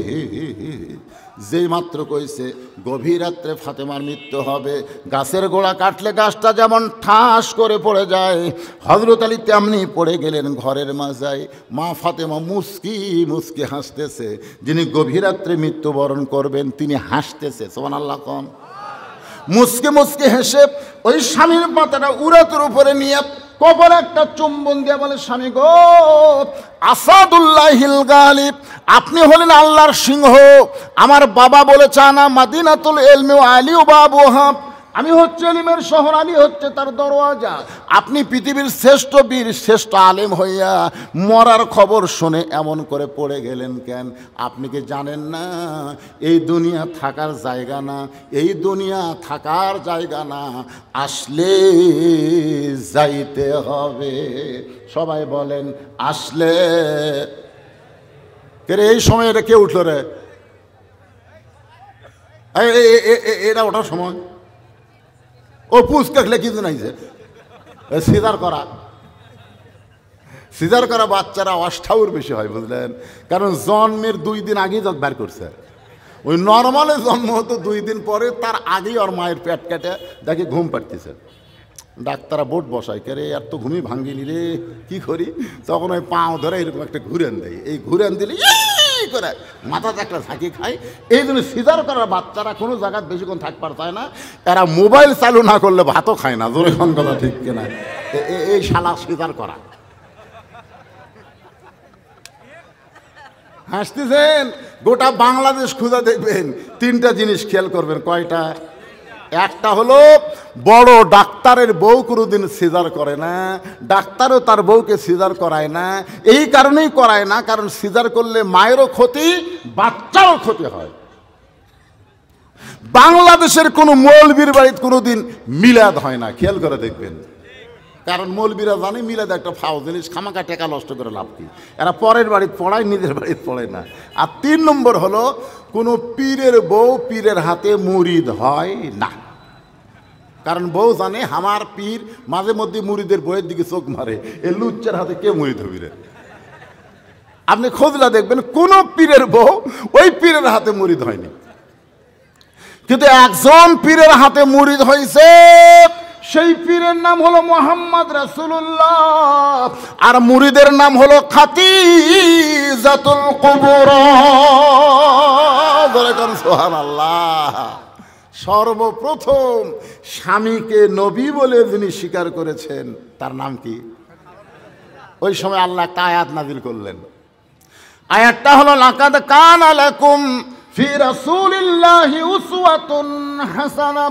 যেই মাত্র কইছে গভীর রাত্রে ফাতেমার মৃত্যু হবে, গাছের গোড়া কাটলে গাছটা যেমন ঠাস করে পড়ে যায়, হযরত আলী তেমনি পড়ে গেলেন ঘরের মাঝায়। মা ফাতেমা মুস্কি মুস্কি হাসতেছে, যিনি গভীর রাত্রে মৃত্যুবরণ করবেন তিনি হাসতেছে। সুবহানাল্লাহ কোন? মুস্কি মুস্কি হেসে ওই স্বামীর মাথাটা উরাতের উপরে নিয়ে কপালে একটা চুম্বন দিয়ে বলে স্বামী গো আসাদুল্লাহিল গালিব, আপনি হলেন আল্লাহর সিংহ। আমার বাবা বলেছে আনা মাদিনাতুল ইলমি ওয়া আলী বাবুহা, আমি হচ্ছে ইলমের শহর, আলী হচ্ছে তার দরওয়াজা। আপনি পৃথিবীর শ্রেষ্ঠ বীর শ্রেষ্ঠ আলেম হইয়া মরার খবর শুনে এমন করে পড়ে গেলেন কেন? আপনি কি জানেন না এই দুনিয়া থাকার জায়গা না, এই দুনিয়া থাকার জায়গা না, আসলে যাইতে হবে। সবাই বলেন আসলে। এই সময় এটা কে উঠল রে? এটা ওঠার সময় ও পুষ কাটলে কিন্তু নাই যে সিজার করা সিজার করা বাচ্চারা অষ্টাউর বেশি হয়, বুঝলেন? কারণ জন্মের 2 দিন আগেই যত বার করছে। ওই নর্মালে জন্ম হতো 2 দিন পরে, তার আগেই ওর মায়ের পেট কেটে দেখে ঘুম পাড়তেছে। ডাক্তাররা বোট বসায়, কে রে আর তো ঘুমিয়ে ভাঙ্গিনি রে, কি করি? তখন ওই পাও ধরে এরকম একটা ঘুরেন দেয়, এই ঘুরেন দিলে করে মাথাতে একটা ঝাঁকি খায়। এই জন্য সিজার করার বাচ্চারা কোনো জায়গায় বেশিক্ষণ থাকবার চায় না। এরা মোবাইল চালু না করলে ভাতও খায় না, জোরে কোন কথা ঠিক কিনা? এই শালা সিজার করা। হাসতেছেন? গোটা বাংলাদেশ খুঁজে দেখবেন, 3টা জিনিস খেয়াল করবেন। কয়টা? একটা হলো বড় ডাক্তারের বউ কোনোদিন সিজার করে না, ডাক্তারও তার বউকে সিজার করায় না। এই কারণেই করায় না, কারণ সিজার করলে মায়েরও ক্ষতি, বাচ্চারও ক্ষতি হয়। বাংলাদেশের কোনো মৌলবীর বাড়িতে কোনোদিন মিলাদ হয় না, খেয়াল করে দেখবেন। কারণ মৌলবীরা জানে মিলাদ একটা ফাও জিনিস, খামাকা টাকা নষ্ট করে লাভ কি। এরা পরের বাড়িতে পড়ায়, নিজের বাড়িতে পড়ে না। আর 3 নম্বর হলো কোনো পীরের বউ পীরের হাতে মুরিদ হয় না। কারণ বউ জানে আমার পীর মাঝে মধ্যে মুরিদের বইয়ের দিকে চোখ মারে, এ লুচ্চার হাতে কে মুরিদ হবি রে? আপনি খোঁজলা দেখবেন কোন পীরের বউ ওই পীরের হাতে মুরিদ হয়নি। কিন্তু একজন পীরের হাতে মুরিদ হয়েছে, সেই পীরের নাম হলো মুহাম্মদ রাসূলুল্লাহ, আর মুরিদের নাম হলো খাতিজাতুল কুবরা। বলে কোন সুবহানাল্লাহ। সর্বপ্রথম স্বামীকে নবী বলে যিনি স্বীকার করেছেন তার নাম কি? ওই সময় আল্লাহ একটা আয়াত নাযিল করলেন। আয়াতটা হলো লাকাদ কানা লাকুম ফি রাসূলিল্লাহি উসওয়াতুন হাসানা।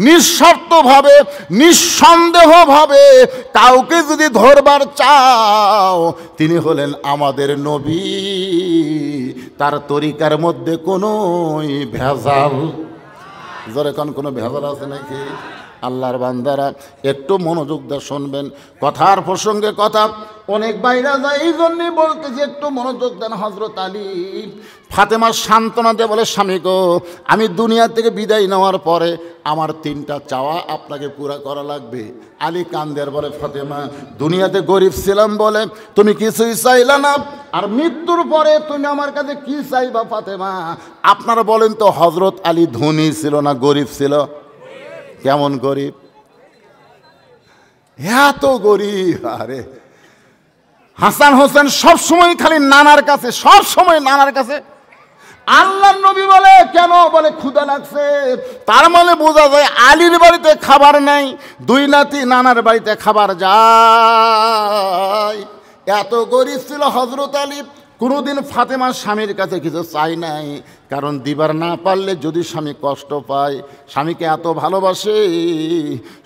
নিঃশর্তভাবে নিঃসন্দেহভাবে কাউকে যদি ধরবার চাও, তিনি হলেন আমাদের নবী, তার তরিকার মধ্যে কোনো ভেজাল, জোরে কোনো ভেজাল আছে নাকি? আল্লাহর বান্দারা একটু মনোযোগ দিয়ে শুনবেন, কথার প্রসঙ্গে কথা অনেক বাইরা যায়, এই জন্যই বলতেছি একটু মনোযোগ দেন। হযরত আলী ফাতেমার সান্ত্বনা দিয়ে বলে, স্বামী গো, আমি দুনিয়া থেকে বিদায় নেওয়ার পরে আমার 3টা চাওয়া আপনাকে পুরা করা লাগবে। আলী কান্দের বলে, ফাতেমা দুনিয়াতে গরিব ছিলাম বলে তুমি কিছুই চাইলা না, আর মৃত্যুর পরে তুমি আমার কাছে কি চাইবা ফাতেমা? আপনারা বলেন তো, হযরত আলী ধনী ছিল না গরিব ছিল? কেমন গরিব? এত গরিব। আরে হাসান হোসেন সব সময় খালি নানার কাছে, সব সময় নানার কাছে। আল্লাহর নবী বলে, কেন? বলে ক্ষুধা লাগছে। তার মানে বোঝা যায় আলীর বাড়িতে খাবার নাই, 2 নাতি নানার বাড়িতে খাবার যায়। এত গরিব ছিল হযরত আলী। কোনোদিন ফাতেমার স্বামীর কাছে কিছু চাই নাই, কারণ দিবার না পারলে যদি স্বামী কষ্ট পায়, স্বামীকে এত ভালোবাসে,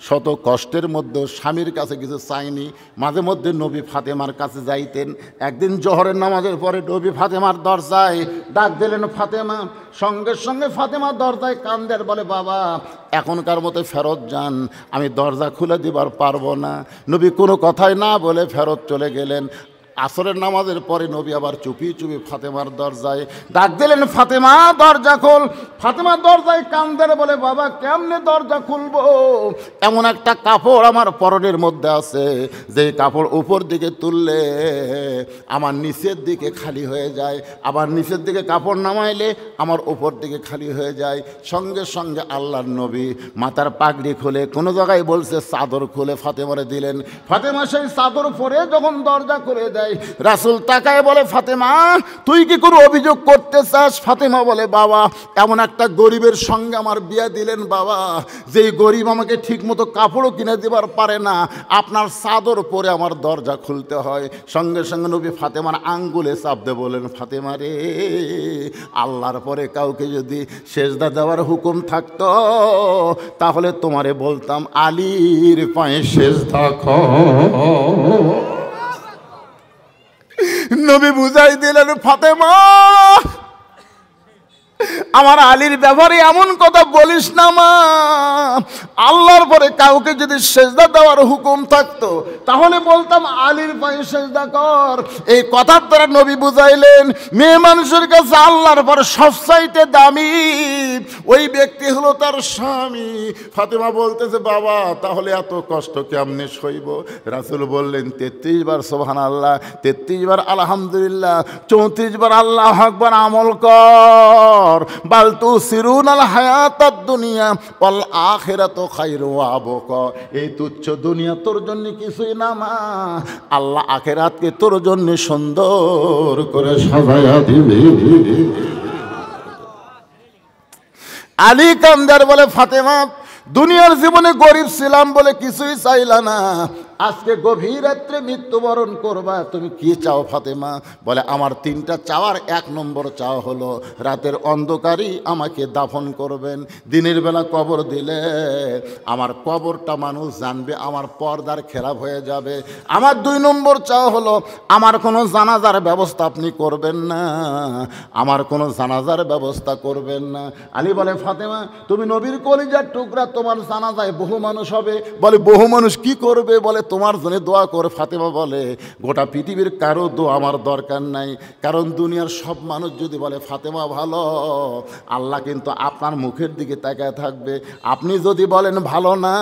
শত কষ্টের মধ্যে স্বামীর কাছে কিছু চাইনি। মাঝে মধ্যে নবী ফাতেমার কাছে যাইতেন। একদিন জোহরের নামাজের পরে নবী ফাতেমার দরজায় ডাক দিলেন, ফাতেমা। সঙ্গে সঙ্গে ফাতেমা দরজায় কান্দের, বলে বাবা এখনকার মতো ফেরত যান, আমি দরজা খুলে দিবার পারবো না। নবী কোনো কথাই না বলে ফেরত চলে গেলেন। আসরের নামাজের পরে নবী আবার চুপি চুপি ফাতেমার দরজায় ডাক দিলেন, ফাতেমা দরজা খোল। ফাতেমা দরজায় কান্দের, বলে বাবা কেমনে দরজা খুলবো? এমন একটা কাপড় আমার পরনের মধ্যে আছে, যে কাপড় উপর দিকে তুললে আমার নিচের দিকে খালি হয়ে যায়, আবার নিচের দিকে কাপড় নামাইলে আমার উপর দিকে খালি হয়ে যায়। সঙ্গে সঙ্গে আল্লাহর নবী মাথার পাগড়ি খুলে, কোনো জায়গায় বলছে চাদর খুলে ফাতেমারে দিলেন। ফাতেমা সেই চাদর পরে যখন দরজা করে দেয়, রাসূল তাকায় বলে, ফাতেমা তুই কি কোনো অভিযোগ করতে চাস? ফাতেমা বলে, বাবা এমন একটা গরিবের সঙ্গে আমার বিয়ে দিলেন বাবা, যেই গরিব আমাকে ঠিক মতো কাপড়ও কিনে দিবার পারে না, আপনার চাদর পরে আমার দরজা খুলতে হয়। সঙ্গে সঙ্গে নবী ফাতেমার আঙ্গুলে চাপ দিয়ে বলেন, ফাতেমা রে, আল্লাহর পরে কাউকে যদি সেজদা দেওয়ার হুকুম থাকতো, তাহলে তোমারে বলতাম আলীর পায়ে সেজদা কর। নবী বুঝাই দিলেন, ফাতেমা আমার আলীর ব্যাপারে এমন কথা বলিস না মা। আল্লাহর পরে কাউকে যদি সেজদা দেওয়ার হুকুম থাকতো তাহলে বলতাম আলীর পায়ে সেজদা কর। এই কথার দ্বারা নবী বুঝাইলেন মেয়ে মানুষের কাছে আল্লাহর পরে সবচাইতে দামি ওই ব্যক্তি হলো তার স্বামী। ফাতেমা বলতেছে বাবা তাহলে এত কষ্ট কেমনে সইব? রাসূল বললেন 33 বার সুবহানাল্লাহ, 33 বার আলহামদুলিল্লাহ, 34 বার আল্লাহু আকবার আমল কর। বাল তুসিরুনাল হায়াতাদ দুনিয়া ওয়াল আখিরাতু খায়রু ওয়া আবকা। এই তুচ্ছ দুনিয়া তোর জন্য কিছুই না মা, আল্লাহ আখিরাতকে তোর জন্য সুন্দর করে সাজায়া দিবে। আলী কান্দার বলে ফাতেমা দুনিয়ার জীবনে গরিব ছিলাম বলে কিছুই চাইলা না, আজকে গভীর রাত্রে মৃত্যুবরণ করবা, তুমি কি চাও ফাতেমা? বলে আমার 3টা চাওয়ার 1 নম্বর চাওয়া হলো রাতের অন্ধকারই আমাকে দাফন করবেন। দিনের বেলা কবর দিলে আমার কবরটা মানুষ জানবে, আমার পর্দার খেলাপ হয়ে যাবে। আমার 2 নম্বর চাওয়া হলো আমার কোনো জানাজার ব্যবস্থা আপনি করবেন না, আমার কোনো জানাজার ব্যবস্থা করবেন না। আলী বলে ফাতেমা তুমি নবীর কলিজার টুকরা, তোমার জানাজায় বহু মানুষ হবে। বলে বহু মানুষ কি করবে? বলে তোমার জন্য দোয়া করে। ফাতেমা বলে গোটা পৃথিবীর কারো দোয়া আমার দরকার নাই, কারণ দুনিয়ার সব মানুষ যদি বলে ফাতেমা ভালো, আল্লাহ কিন্তু আপনার মুখের দিকে তাকায় থাকবে। আপনি যদি বলেন ভালো না,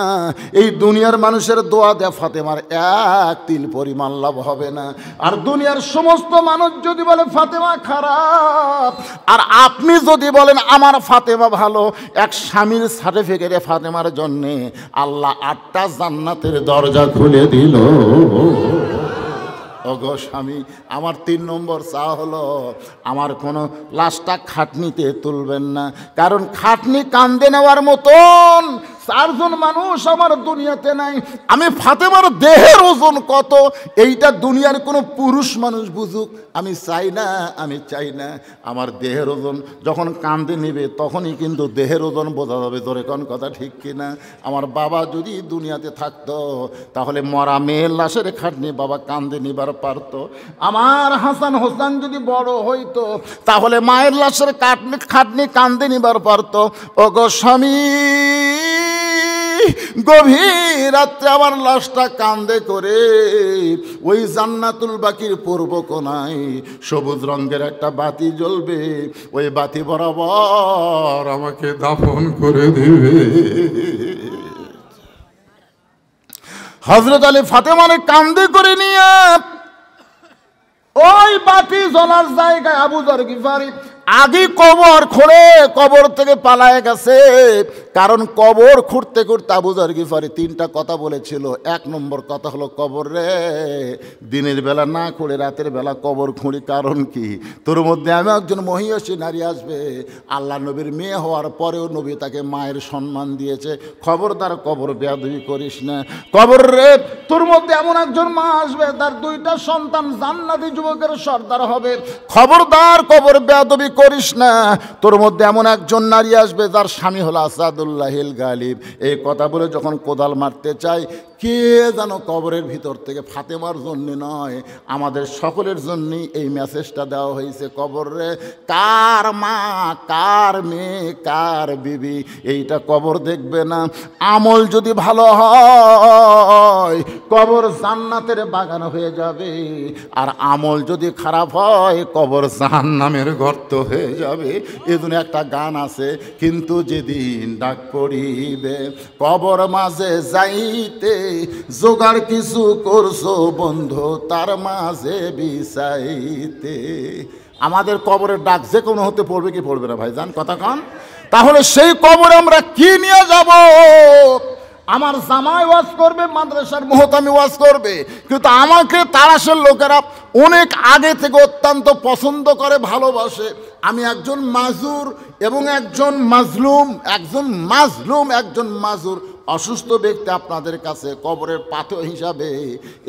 এই দুনিয়ার মানুষের দোয়া দেয় ফাতেমার 1 তিল পরিমাণ লাভ হবে না। আর দুনিয়ার সমস্ত মানুষ যদি বলে ফাতেমা খারাপ, আর আপনি যদি বলেন আমার ফাতেমা ভালো, এক স্বামীর সার্টিফিকেটে ফাতেমার জন্যে আল্লাহ 8টা জান্নাতের দরজা খুলে দিল। ওগো স্বামী আমার 3 নম্বর চা হলো আমার কোনো লাশটা খাটনিতে তুলবেন না, কারণ খাটনি কান্দে নেওয়ার মতন 4 জন মানুষ আমার দুনিয়াতে নাই। আমি ফাতেমার দেহের ওজন কত এইটা দুনিয়ার কোনো পুরুষ মানুষ বুঝুক আমি চাই না, আমি চাই না। আমার দেহের ওজন যখন কান্দে নেবে তখনই কিন্তু দেহের ওজন বোঝা যাবে। ধরে কোন কথা ঠিক কিনা? আমার বাবা যদি দুনিয়াতে থাকতো তাহলে মরা মেয়ের লাশের খাটনি বাবা কান্দে নিবার পারতো। আমার হাসান হোসেন যদি বড় হইতো তাহলে মায়ের লাশের খাটনি কান্দে নিবার পারতো। ওগো স্বামী গভীর রাত্রে আমার লাশটা কান্দে করে ওই জান্নাতুল বাকির পূর্ব কোণায় সবুজ রঙের একটা বাতি জ্বলবে, ওই বাতি বরাবর আমাকে দাফন করে দিবে। হযরত আলী ফাতেমারে কান্দে করে নিয়ে ওই বাতি জ্বলার জায়গায় আবু যর গিফারি আগে কবর খুঁড়ে কবর থেকে পালায় গেছে। কারণ কবর খুঁড়তে খুঁড়তে আবু যর গিফারি 3টা কথা বলেছিল। 1 নম্বর কথা হলো কবর রে দিনের বেলা না খুঁড়ে রাতের বেলা কবর খুঁড়ি, কারণ কি তোর মধ্যে আমি একজন মহিষী নারী আসবে। আল্লাহ নবীর মেয়ে হওয়ার পরেও নবী তাকে মায়ের সম্মান দিয়েছে, খবরদার কবর বেয়াদবি করিস না। কবর রে তোর মধ্যে এমন একজন মা আসবে তার 2টা সন্তান জান্নাতি যুবকের সর্দার হবে, খবরদার কবর বেয়াদবি করিস না। তোর মধ্যে এমন একজন নারী আসবে যার স্বামী হলো আসাদুল্লাহিল গালিব। এই কথা বলে যখন কোদাল মারতে চায় কে যেন কবরের ভিতর থেকে ফাতেমার জন্য নয় আমাদের সকলের জন্যই এই মেসেজটা দেওয়া হয়েছে। কবরে কার মা কার মেয়ে কার বিবি এইটা কবর দেখবে না। আমল যদি ভালো হয় কবর জান্নাতের বাগান হয়ে যাবে, আর আমল যদি খারাপ হয় কবর জাহান্নামের গর্ত হয়ে যাবে। এজন্য একটা গান আছে, কিন্তু যেদিন ডাক পড়িবে কবর মাঝে যাইতে জোগাড় কিছু করছো বন্ধু তার মাঝে বিছাইতে। আমাদের কবরের ডাক যে কোনো হতে পড়বে কি পড়বে না ভাইজান, কথা কন। তাহলে সেই কবরে আমরা কি নিয়ে যাব? আমার জামাই ওয়াজ করবে, মাদ্রাসার মুহতামি ওয়াজ করবে, কিন্তু আমাকে তারাশের লোকেরা অনেক আগে থেকে অত্যন্ত পছন্দ করে ভালোবাসে। আমি একজন মাজুর এবং একজন মাজলুম, একজন মাজুর অসুস্থ ব্যক্তি আপনাদের কাছে কবরের পাথর হিসাবে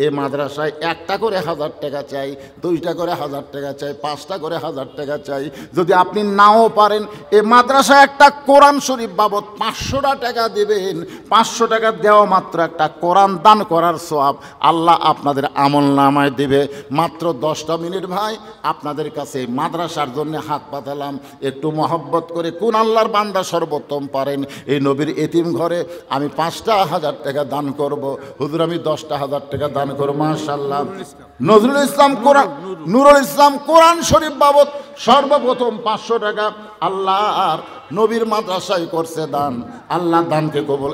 এই মাদ্রাসায় 1টা করে 1000 টাকা চাই, 2টা করে 1000 টাকা চাই, 5টা করে 1000 টাকা চাই। যদি আপনি নাও পারেন এই মাদ্রাসায় একটা কোরআন শরীফ বাবদ 500 টাকা দেবেন। 500 টাকা দেওয়া মাত্র একটা কোরআন দান করার সওয়াব আল্লাহ আপনাদের আমল নামায় দেবে। মাত্র 10টা মিনিট ভাই আপনাদের কাছে মাদ্রাসার জন্য হাত পাতালাম। একটু মহব্বত করে কোন আল্লাহর বান্দা সর্বোত্তম পারেন এই নবীর এতিম ঘরে আমি 5টা 1000 টাকা দান করব। হুজুর আমি 10টা 1000 টাকা দান করব। মাশাআল্লাহ। নজরুল ইসলাম কোরআন, নুরুল ইসলাম কোরআন শরীফ বাবদ সর্বপ্রথম 500 টাকা আল্লাহর নবীর মাদ্রাসায় করছে দান। আল্লাহ দানকে কবুল